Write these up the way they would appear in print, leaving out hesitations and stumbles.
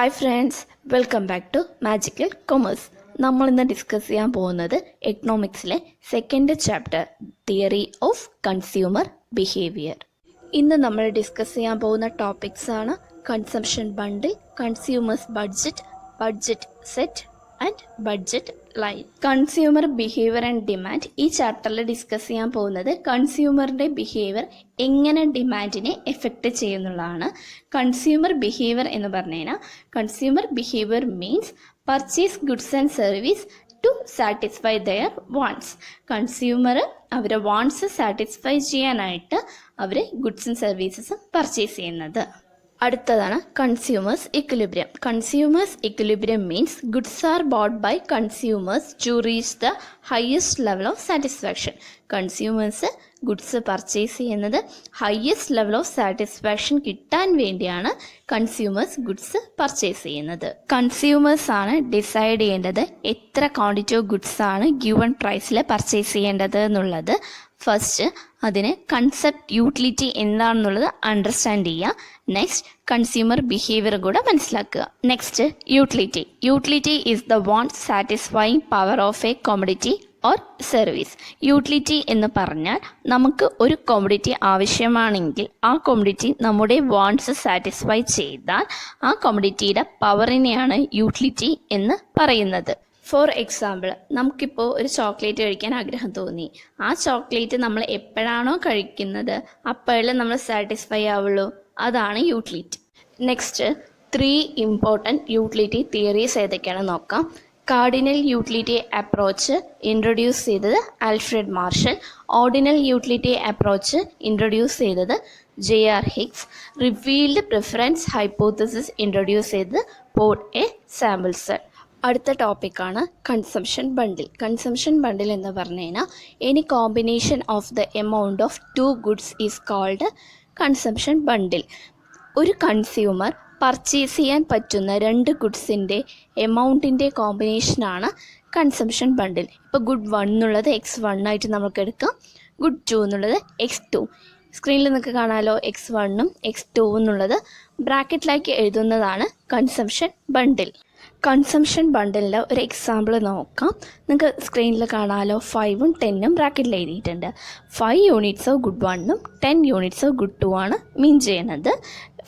Hi friends, welcome back to magical commerce. നമ്മളിന്ന് discuss ചെയ്യാൻ പോകുന്നത് എക്കണോമിക്സിലെ second chapter theory of consumer behaviour. ഇന്ന് നമ്മൾ ഡിസ്കസ് ചെയ്യാൻ പോകുന്ന ടോപ്പിക്സ് ആണ് consumption bundle, consumers budget, budget set and budget line. Consumer behaviour and demand ഈ ചാപ്റ്ററിൽ ഡിസ്കസ് ചെയ്യാൻ പോകുന്നത് കൺസ്യൂമറിൻ്റെ ബിഹേവിയർ എങ്ങനെ ഡിമാൻഡിനെ എഫക്റ്റ് ചെയ്യുന്നുള്ളതാണ്. കൺസ്യൂമർ ബിഹേവിയർ എന്ന് പറഞ്ഞു കഴിഞ്ഞാൽ consumer behaviour means purchase goods and service to satisfy their wants. Consumer അവരെ വാണ്ട്സ് സാറ്റിസ്ഫൈ ചെയ്യാനായിട്ട് അവർ ഗുഡ്സും സർവീസസും പർച്ചേസ് ചെയ്യുന്നത്. അടുത്തതാണ് consumers equilibrium. Consumers equilibrium means goods are bought by consumers to reach the highest level of satisfaction. Consumers goods purchase ചെയ്യുന്നത് highest level of satisfaction കിട്ടാൻ വേണ്ടിയാണ് consumers goods purchase ചെയ്യുന്നത്. കൺസ്യൂമേഴ്സ് ആണ് ഡിസൈഡ് ചെയ്യേണ്ടത് എത്ര ക്വാണ്ടിറ്റി ഓഫ് ഗുഡ്സ് ആണ് given പ്രൈസിൽ പർച്ചേസ് ചെയ്യേണ്ടത് എന്നുള്ളത്. ഫസ്റ്റ് അതിന് കൺസെപ്റ്റ് യൂട്ടിലിറ്റി എന്താണെന്നുള്ളത് അണ്ടർസ്റ്റാൻഡ് ചെയ്യുക. നെക്സ്റ്റ് കൺസ്യൂമർ ബിഹേവിയർ കൂടെ മനസ്സിലാക്കുക. Next utility. Utility is the want satisfying power of A commodity or service. Utility എന്ന് പറഞ്ഞാൽ നമുക്ക് ഒരു കോമഡിറ്റി ആവശ്യമാണെങ്കിൽ ആ കോമഡിറ്റി നമ്മുടെ വാണ്ട്സ് സാറ്റിസ്ഫൈ ചെയ്താൽ ആ കോമഡിറ്റിയുടെ പവറിനെയാണ് യൂട്ടിലിറ്റി എന്ന് പറയുന്നത്. ഫോർ എക്സാമ്പിൾ, നമുക്കിപ്പോൾ ഒരു ചോക്ലേറ്റ് കഴിക്കാൻ ആഗ്രഹം തോന്നി. ആ ചോക്ലേറ്റ് നമ്മൾ എപ്പോഴാണോ കഴിക്കുന്നത് അപ്പോഴേ നമ്മൾ സാറ്റിസ്ഫൈ ആവുള്ളൂ. അതാണ് utility. Next 3 important utility theories ഏതൊക്കെയാണെന്ന് നോക്കാം. കാർഡിനൽ യൂട്ടിലിറ്റി അപ്രോച്ച് ഇൻട്രൊഡ്യൂസ് ചെയ്തത് Alfred Marshall. Ordinal utility approach introduce ചെയ്തത് JR Hicks. Revealed preference hypothesis introduce ചെയ്തത് പോൾ എ സാമ്പിൾസൺ. അടുത്ത ടോപ്പിക്കാണ് കൺസംഷൻ ബണ്ടിൽ. കൺസംഷൻ ബണ്ടിൽ എന്ന് പറഞ്ഞു കഴിഞ്ഞാൽ any combination of the amount of 2 goods is called consumption bundle. ഒരു consumer purchase ചെയ്യാൻ പറ്റുന്ന 2 ഗുഡ്സിൻ്റെ എമൗണ്ടിൻ്റെ കോമ്പിനേഷനാണ് കൺസംഷൻ ബണ്ടിൽ. ഇപ്പോൾ ഗുഡ് 1 എന്നുള്ളത് X1 ആയിട്ട് നമുക്ക് എടുക്കാം, ഗുഡ് 2 എന്നുള്ളത് X2. സ്ക്രീനിൽ നിങ്ങൾക്ക് കാണാമല്ലോ, X1 X2 എന്നുള്ളത് ബ്രാക്കറ്റിലാക്കി എഴുതുന്നതാണ് കൺസംഷൻ ബണ്ടിൽ. കൺസംഷൻ ബണ്ടിലിൻ്റെ ഒരു എക്സാമ്പിൾ നോക്കാം. നിങ്ങൾക്ക് സ്ക്രീനിൽ കാണാമല്ലോ, 5ഉം 10ഉം ബ്രാക്കറ്റിൽ എഴുതിയിട്ടുണ്ട്. 5 യൂണിറ്റ്സ് ഓഫ് ഗുഡ് 1ഉം 10 യൂണിറ്റ്സ് ഓഫ് ഗുഡ് 2 ആണ് മീൻ ചെയ്യുന്നത്.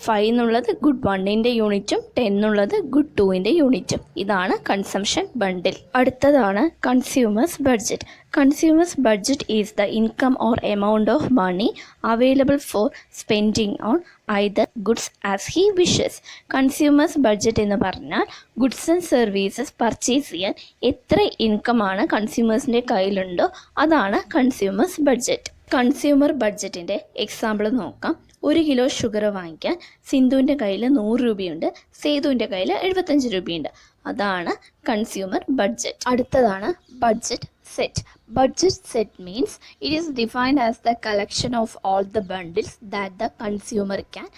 5 എന്നുള്ളത് ഗുഡ് 1ൻ്റെ യൂണിറ്റും 10 എന്നുള്ളത് ഗുഡ് 2ൻ്റെ യൂണിറ്റും. ഇതാണ് കൺസംഷൻ ബണ്ടിൽ. അടുത്തതാണ് consumers budget. Consumers budget is the income or amount of money available for spending on either goods as he wishes. Consumers budget എന്ന് പറഞ്ഞാൽ ഗുഡ്സ് ആൻഡ് സർവീസസ് പർച്ചേസ് ചെയ്യാൻ എത്ര ഇൻകമാണ് കൺസ്യൂമേഴ്സിൻ്റെ കയ്യിലുണ്ടോ അതാണ് കൺസ്യൂമേഴ്സ് ബഡ്ജറ്റ്. കൺസ്യൂമർ ബഡ്ജറ്റിൻ്റെ എക്സാമ്പിൾ നോക്കാം. 1 kilo sugar വാങ്ങിക്കാൻ സിന്ധുവിൻ്റെ കയ്യിൽ 100 രൂപയുണ്ട്, സേതുവിൻ്റെ കയ്യിൽ 75 രൂപയുണ്ട്. അതാണ് കൺസ്യൂമർ ബഡ്ജറ്റ്. അടുത്തതാണ് budget set. Budget set means it is defined as the collection of all the bundles that the consumer can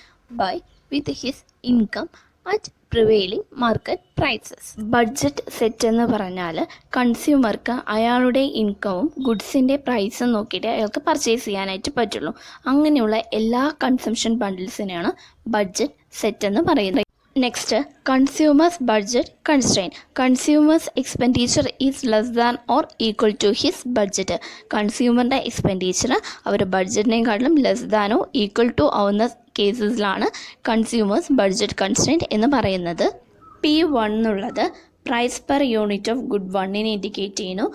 buy with his income at prevailing market prices. Budget set എന്ന് പറഞ്ഞാൽ കൺസ്യൂമർക്ക് അയാളുടെ ഇൻകവും ഗുഡ്സിൻ്റെ പ്രൈസും നോക്കിയിട്ട് അയാൾക്ക് purchase ചെയ്യാനായിട്ട് പറ്റുള്ളൂ. അങ്ങനെയുള്ള എല്ലാ കൺസംഷൻ ബണ്ടിൽസിനെയാണ് ബഡ്ജറ്റ് സെറ്റ് എന്ന് പറയുന്നത്. Next consumers budget constraint. Consumers expenditure is less than or equal to his budget. കൺസ്യൂമറിൻ്റെ എക്സ്പെൻഡിച്ചർ അവരുടെ ബഡ്ജറ്റിനെക്കാട്ടിലും ലെസ് ദാനോ ഈക്വൽ ടു ആവുന്ന കേസസിലാണ് കൺസ്യൂമേഴ്സ് ബഡ്ജറ്റ് കൺസ്ട്രെയിൻറ്റ് എന്ന് പറയുന്നത്. P1 എന്നുള്ളത് price per unit of good 1നെ ഇൻഡിക്കേറ്റ് ചെയ്യുന്നു.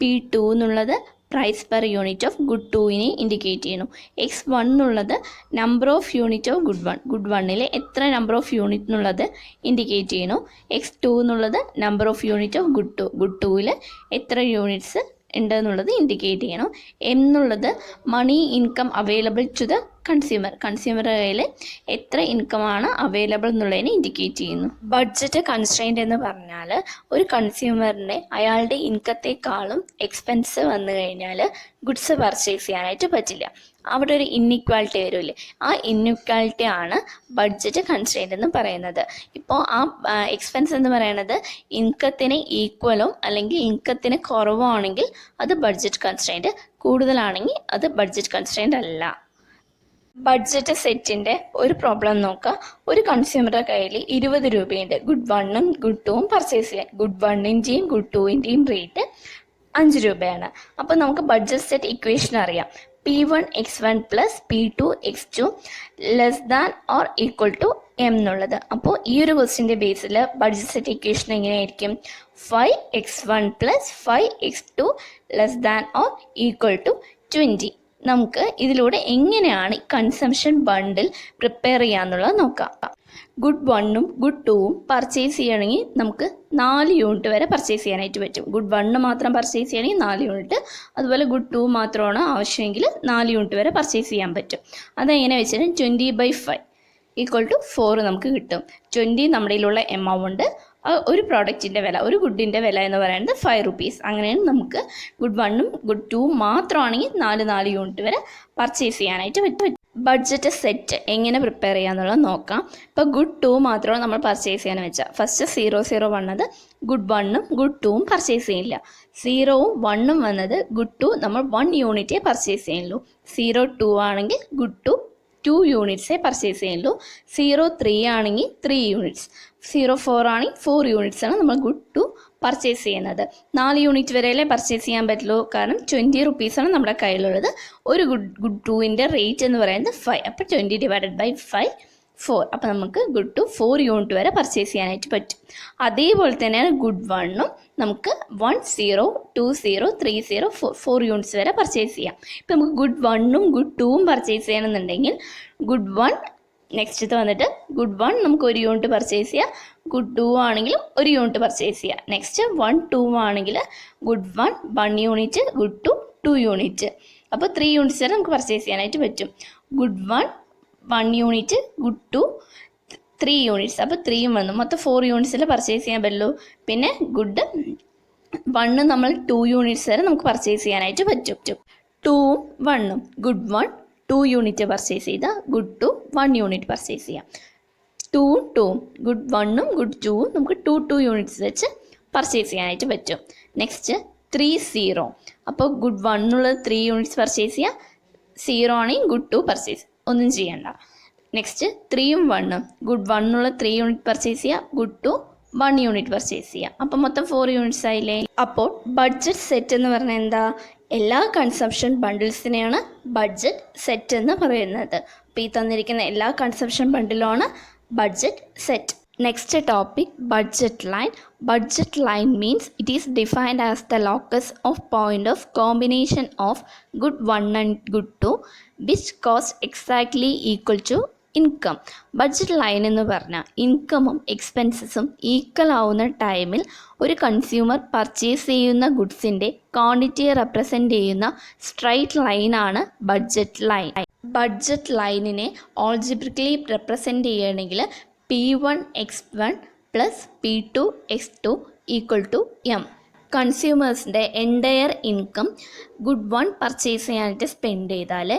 P2 എന്നുള്ളത് price per unit of good 2നെ ഇൻഡിക്കേറ്റ് ചെയ്യുന്നു. X1 എന്നുള്ളത് number of unit of good 1, good 1ൽ എത്ര നമ്പർ ഓഫ് യൂണിറ്റ് എന്നുള്ളത് ഇൻഡിക്കേറ്റ് ചെയ്യുന്നു. X2 എന്നുള്ളത് number of unit of good 2, good 2ൽ എത്ര യൂണിറ്റ്സ് ഉണ്ട് എന്നുള്ളത് ഇൻഡിക്കേറ്റ് ചെയ്യണം. എന്നുള്ളത് money income available to the consumer, കൺസ്യൂമറുടെ കയ്യിൽ എത്ര ഇൻകമാണ് അവൈലബിൾ എന്നുള്ളതിനെ ഇൻഡിക്കേറ്റ് ചെയ്യുന്നു. ബഡ്ജറ്റ് കൺസ്ട്രെയിൻറ്റ് എന്ന് പറഞ്ഞാൽ ഒരു കൺസ്യൂമറിൻ്റെ അയാളുടെ ഇൻകത്തെക്കാളും എക്സ്പെൻസ് വന്നു കഴിഞ്ഞാൽ ഗുഡ്സ് പർച്ചേസ് ചെയ്യാനായിട്ട് പറ്റില്ല. അവിടെ ഒരു ഇൻഇക്വാലിറ്റി വരുമല്ലേ, ആ ഇൻഇക്വാലിറ്റി ആണ് ബഡ്ജറ്റ് കൺസ്ട്രെയിൻറ്റ് എന്ന് പറയുന്നത്. ഇപ്പോൾ ആ എക്സ്പെൻസ് എന്ന് പറയുന്നത് ഇൻകത്തിന് ഈക്വലോ അല്ലെങ്കിൽ ഇൻകത്തിന് കുറവോ ആണെങ്കിൽ അത് ബഡ്ജറ്റ് കൺസ്ട്രെയിൻറ്റ്, കൂടുതലാണെങ്കിൽ അത് ബഡ്ജറ്റ് കൺസ്ട്രെയിൻറ്റ് അല്ല. ബഡ്ജറ്റ് സെറ്റിൻ്റെ ഒരു പ്രോബ്ലം നോക്കാം. ഒരു കൺസ്യൂമറുടെ കയ്യിൽ 20 രൂപയുണ്ട്. ഗുഡ് 1ഉം ഗുഡ് 2ഉം പർച്ചേസ് ചെയ്യാൻ. ഗുഡ് 1ൻ്റെയും ഗുഡ് 2ൻ്റെയും റേറ്റ് 5 രൂപയാണ്. അപ്പോൾ നമുക്ക് ബഡ്ജറ്റ് സെറ്റ് ഇക്വേഷൻ അറിയാം. P1x1 plus P2x2 less than or equal to M എന്നുള്ളത്. അപ്പോൾ ഈ ഒരു ക്വസ്റ്റിൻ്റെ ബേസിൽ ബഡ്ജറ്റ് സെറ്റ് ഇക്വേഷൻ എങ്ങനെയായിരിക്കും? 5x1 plus 5x2 less than or equal to 20. നമുക്ക് ഇതിലൂടെ എങ്ങനെയാണ് കൺസംഷൻ ബണ്ടിൽ പ്രിപ്പയർ ചെയ്യാന്നുള്ളത് നോക്കാം. ഗുഡ് 1ഉം ഗുഡ് 2ഉം പർച്ചേസ് ചെയ്യണമെങ്കിൽ നമുക്ക് 4 യൂണിറ്റ് വരെ പർച്ചേസ് ചെയ്യാനായിട്ട് പറ്റും. ഗുഡ് 1 മാത്രം പർച്ചേസ് ചെയ്യണമെങ്കിൽ 4 യൂണിറ്റ്, അതുപോലെ ഗുഡ് 2 മാത്രമാണ് ആവശ്യമെങ്കിൽ 4 യൂണിറ്റ് വരെ പർച്ചേസ് ചെയ്യാൻ പറ്റും. അതെങ്ങനെ വെച്ചാൽ 20/5 ഈക്വൽ ടു 4 നമുക്ക് കിട്ടും. 20 നമ്മുടെ കയ്യിലുള്ള എമൗണ്ട്, ഒരു പ്രോഡക്റ്റിൻ്റെ വില, ഒരു ഗുഡിൻ്റെ വില എന്ന് പറയുന്നത് 5 റുപ്പീസ്. അങ്ങനെയാണ് നമുക്ക് ഗുഡ് 1ഉം ഗുഡ് 2ഉം മാത്രമാണെങ്കിൽ 4 യൂണിറ്റ് വരെ പർച്ചേസ് ചെയ്യാനായിട്ട് പറ്റും. ബഡ്ജറ്റ് സെറ്റ് എങ്ങനെ പ്രിപ്പയർ ചെയ്യാന്നുള്ളത് നോക്കാം. ഇപ്പോൾ ഗുഡ് 2 മാത്രമാണ് നമ്മൾ പർച്ചേസ് ചെയ്യാൻ വെച്ചാൽ ഫസ്റ്റ് 0 വന്നത് ഗുഡ് 1ഉം ഗുഡ് 2ഉം പർച്ചേസ് ചെയ്യില്ല. 0ഉം 1ഉം വന്നത് ഗുഡ് 2 നമ്മൾ 1 യൂണിറ്റേ പർച്ചേസ് ചെയ്യുള്ളൂ. 0-2 ആണെങ്കിൽ ഗുഡ് 2 യൂണിറ്റ്സേ പർച്ചേസ് ചെയ്യുള്ളൂ. 0-3 ആണെങ്കിൽ 3 യൂണിറ്റ്സ്. 0-4 ആണെങ്കിൽ 4 യൂണിറ്റ്സാണ് നമ്മൾ ഗുഡ് 2 പർച്ചേസ് ചെയ്യുന്നത്. 4 യൂണിറ്റ് വരെയല്ലേ പർച്ചേസ് ചെയ്യാൻ പറ്റുള്ളൂ, കാരണം 20 റുപ്പീസാണ് നമ്മുടെ കയ്യിലുള്ളത്. ഒരു ഗുഡ് 2ൻ്റെ റേറ്റ് എന്ന് പറയുന്നത് 5. അപ്പോൾ 20/5 4. അപ്പോൾ നമുക്ക് ഗുഡ് 2 4 യൂണിറ്റ് വരെ പർച്ചേസ് ചെയ്യാനായിട്ട് പറ്റും. അതേപോലെ തന്നെയാണ് ഗുഡ് 1ഉം നമുക്ക് 1 0 2 0 3 0 4 യൂണിറ്റ്സ് വരെ പർച്ചേസ് ചെയ്യാം. ഇപ്പോൾ നമുക്ക് ഗുഡ് 1ഉം ഗുഡ് 2ഉം പർച്ചേസ് ചെയ്യണമെന്നുണ്ടെങ്കിൽ ഗുഡ് 1 നെക്സ്റ്റ് വന്നിട്ട് ഗുഡ് 1 നമുക്ക് 1 യൂണിറ്റ് പർച്ചേസ് ചെയ്യാം. ഗുഡ് 2 ആണെങ്കിലും 1 യൂണിറ്റ് പർച്ചേസ് ചെയ്യാം. നെക്സ്റ്റ് 1 2 ആണെങ്കിൽ ഗുഡ് 1 യൂണിറ്റ്, ഗുഡ് 2 യൂണിറ്റ്. അപ്പോൾ 3 യൂണിറ്റ്സ് വരെ നമുക്ക് പർച്ചേസ് ചെയ്യാനായിട്ട് പറ്റും. Good 1 unit, good 2 3 units. അപ്പോൾ 3യും വന്നു, മൊത്തം 4 യൂണിറ്റ്സിൽ പർച്ചേസ് ചെയ്യാൻ പറ്റുള്ളൂ. പിന്നെ ഗുഡ് 1 നമ്മൾ 2 യൂണിറ്റ്സ് വരെ നമുക്ക് പർച്ചേസ് ചെയ്യാനായിട്ട് പറ്റും. 2ഉം 1ഉം ഗുഡ് 1 2 യൂണിറ്റ് പർച്ചേസ് ചെയ്താൽ ഗുഡ് 2 1 യൂണിറ്റ് പർച്ചേസ് ചെയ്യാം. 2ഉം 2ഉം ഗുഡ് 1ഉം ഗുഡ് 2ഉം നമുക്ക് 2 യൂണിറ്റ്സ് വെച്ച് പർച്ചേസ് ചെയ്യാനായിട്ട് പറ്റും. നെക്സ്റ്റ് 3 0. അപ്പോൾ ഗുഡ് 1 3 യൂണിറ്റ്സ് പർച്ചേസ് ചെയ്യാം. 0 ആണെങ്കിൽ ഗുഡ് 2 പർച്ചേസ്, ഒന്നും ചെയ്യണ്ട. നെക്സ്റ്റ് 3ഉം 1ഉം ഗുഡ് 1 3 യൂണിറ്റ് പർച്ചേസ് ചെയ്യുക. ഗുഡ് 2 1 യൂണിറ്റ് പർച്ചേസ് ചെയ്യുക. അപ്പോൾ മൊത്തം 4 യൂണിറ്റ്സ് ആയില്ലേ. അപ്പോൾ ബഡ്ജറ്റ് സെറ്റ് എന്ന് പറഞ്ഞാൽ എന്താ? എല്ലാ കൺസംഷൻ ബണ്ടിൽസിനെയാണ് ബഡ്ജറ്റ് സെറ്റ് എന്ന് പറയുന്നത്. അപ്പോൾ ഈ തന്നിരിക്കുന്ന എല്ലാ കൺസംഷൻ ബണ്ടിലുമാണ് budget set. Next topic, budget line. Budget line means it is defined as the locus of point of combination of good 1 and good 2 which cost exactly equal to income. Budget line എന്ന് പറഞ്ഞാൽ ഇൻകമും എക്സ്പെൻസസും equal ആവുന്ന ടൈമിൽ ഒരു consumer purchase ചെയ്യുന്ന ഗുഡ്സിൻ്റെ ക്വാണ്ടിറ്റിയെ represent ചെയ്യുന്ന straight ലൈനാണ് ബഡ്ജറ്റ് ലൈൻ. ബഡ്ജറ്റ് ലൈനിനെ ഓൾജിബ്രിക്കലി റെപ്രസെൻ്റ് ചെയ്യണമെങ്കിൽ P1x1 plus P2x2 equal to M. കൺസ്യൂമേഴ്സിൻ്റെ എൻറ്റയർ ഇൻകം ഗുഡ് 1 പർച്ചേസ് ചെയ്യാനായിട്ട് സ്പെൻഡ് ചെയ്താൽ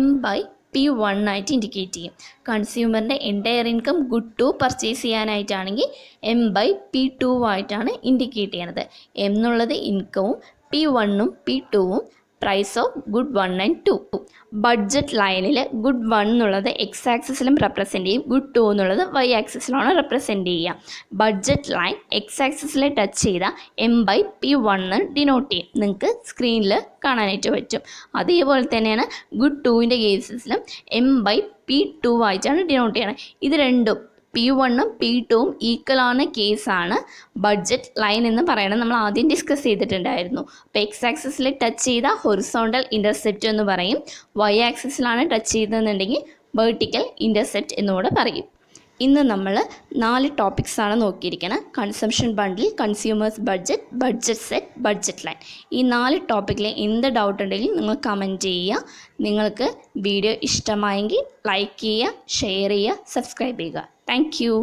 M/P1 ആയിട്ട് ഇൻഡിക്കേറ്റ് ചെയ്യും. കൺസ്യൂമറിൻ്റെ എൻറ്റയർ ഇൻകം ഗുഡ് 2 പർച്ചേസ് ചെയ്യാനായിട്ടാണെങ്കിൽ M/P2 ആയിട്ടാണ് ഇൻഡിക്കേറ്റ് ചെയ്യണത്. M എന്നുള്ളത് ഇൻകവും P1ഉം P2ഉം price of good 1 and 2. Budget ലൈനിൽ ഗുഡ് 1 എന്നുള്ളത് എക്സ് ആക്സിസിലും റെപ്രസെൻ്റ് ചെയ്യും, ഗുഡ് 2 എന്നുള്ളത് വൈ ആക്സിസിലാണ് റെപ്രസെൻ്റ് ചെയ്യുക. ബഡ്ജറ്റ് ലൈൻ എക്സ് ആക്സിസിൽ ടച്ച് ചെയ്താൽ M/P1 ഡിനോട്ട് ചെയ്യും. നിങ്ങൾക്ക് സ്ക്രീനിൽ കാണാനായിട്ട് പറ്റും. അതേപോലെ തന്നെയാണ് ഗുഡ് 2ൻ്റെ കേസസിലും M/P2 ആയിട്ടാണ് ഡിനോട്ട് ചെയ്യണത്. ഇത് രണ്ടും P1ഉം P2ഉം ഈക്വലാണ് കേസാണ് ബഡ്ജറ്റ് ലൈൻ എന്ന് പറയുന്നത്. നമ്മൾ ആദ്യം ഡിസ്കസ് ചെയ്തിട്ടുണ്ടായിരുന്നു. അപ്പോൾ എക്സ് ആക്സിസിൽ ടച്ച് ചെയ്താൽ ഹൊറിസോണ്ടൽ ഇൻ്റർസെപ്റ്റ് എന്ന് പറയും. വൈ ആക്സിസിലാണ് ടച്ച് ചെയ്തതെന്നുണ്ടെങ്കിൽ വെർട്ടിക്കൽ ഇൻ്റർസെപ്റ്റ് എന്നുകൂടെ പറയും. ഇന്ന് നമ്മൾ 4 ടോപ്പിക്സാണ് നോക്കിയിരിക്കുന്നത്. Consumption bundle, consumers budget, budget set, budget line. ഈ 4 ടോപ്പിക്കിൽ എന്ത് ഡൗട്ട് ഉണ്ടെങ്കിലും നിങ്ങൾ കമൻറ്റ് ചെയ്യുക. നിങ്ങൾക്ക് വീഡിയോ ഇഷ്ടമായെങ്കിൽ ലൈക്ക് ചെയ്യുക, ഷെയർ ചെയ്യുക, സബ്സ്ക്രൈബ് ചെയ്യുക. Thank you.